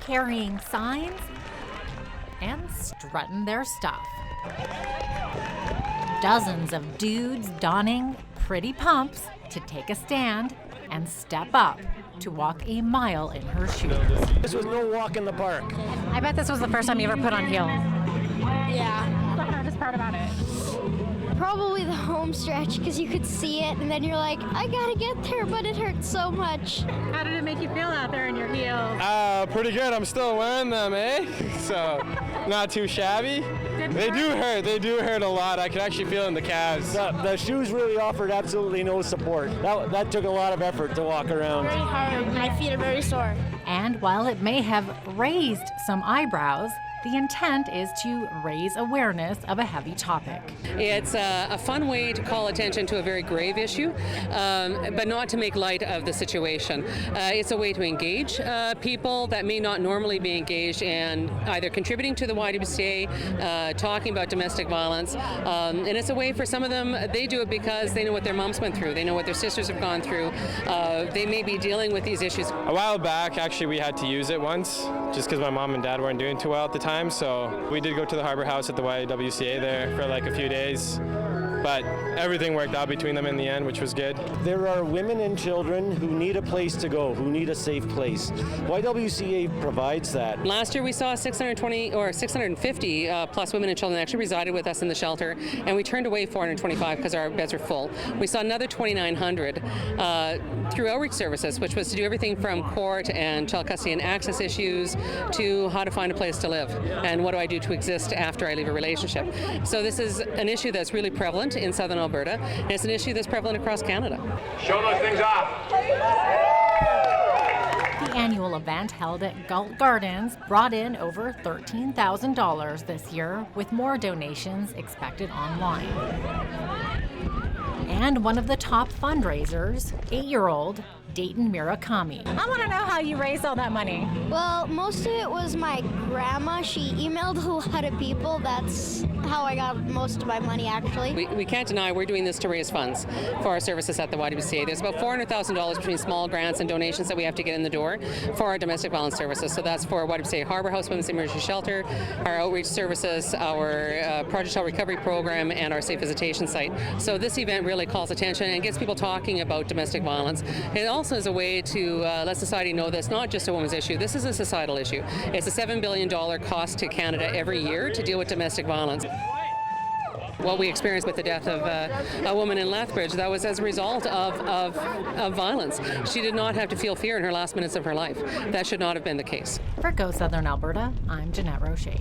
carrying signs, and strutting their stuff. Dozens of dudes donning pretty pumps to take a stand and step up to walk a mile in her shoes. This was no walk in the park. I bet this was the first time you ever put on heels. Yeah. What's the hardest part about it? Probably the home stretch because you could see it and then you're like, I gotta get there, but it hurts so much. How did it make you feel out there in your heels? Pretty good. I'm still wearing them, So not too shabby. They do hurt a lot. I can actually feel it in the calves. The shoes really offered absolutely no support. That took a lot of effort to walk around. Very hard. My feet are very sore. And while it may have raised some eyebrows, the intent is to raise awareness of a heavy topic. It's a fun way to call attention to a very grave issue, but not to make light of the situation. It's a way to engage people that may not normally be engaged in either contributing to the YWCA, talking about domestic violence, and it's a way for some of them, they do it because they know what their moms went through, they know what their sisters have gone through, they may be dealing with these issues. A while back, actually, we had to use it once, just because my mom and dad weren't doing too well at the time. So we did go to the Harbor House at the YWCA there for like a few days, but everything worked out between them in the end, which was good. There are women and children who need a place to go, who need a safe place. YWCA provides that. Last year we saw 620 or 650 plus women and children actually resided with us in the shelter, and we turned away 425 because our beds were full. We saw another 2,900 through outreach services, which was to do everything from court and child custody and access issues to how to find a place to live and what do I do to exist after I leave a relationship. So this is an issue that's really prevalent in southern Alberta, and it's an issue that's prevalent across Canada. Show those things off. The annual event held at Galt Gardens brought in over $13,000 this year, with more donations expected online. And one of the top fundraisers, 8-year-old Dayton Murakami. I want to know how you raised all that money. Well, most of it was my grandma. She emailed a lot of people. That's how I got most of my money, actually. We can't deny we're doing this to raise funds for our services at the YWCA. There's about $400,000 between small grants and donations that we have to get in the door for our domestic violence services. So that's for YWCA Harbor House Women's Emergency Shelter, our outreach services, our Project Child Recovery Program, and our safe visitation site. So this event really calls attention and gets people talking about domestic violence. It also is a way to let society know that it's not just a women's issue. This is a societal issue. It's a $7 billion cost to Canada every year to deal with domestic violence. What we experienced with the death of a woman in Lethbridge, that was as a result of violence. She did not have to feel fear in her last minutes of her life. That should not have been the case. For Go Southern Alberta, I'm Jeanette Rocher.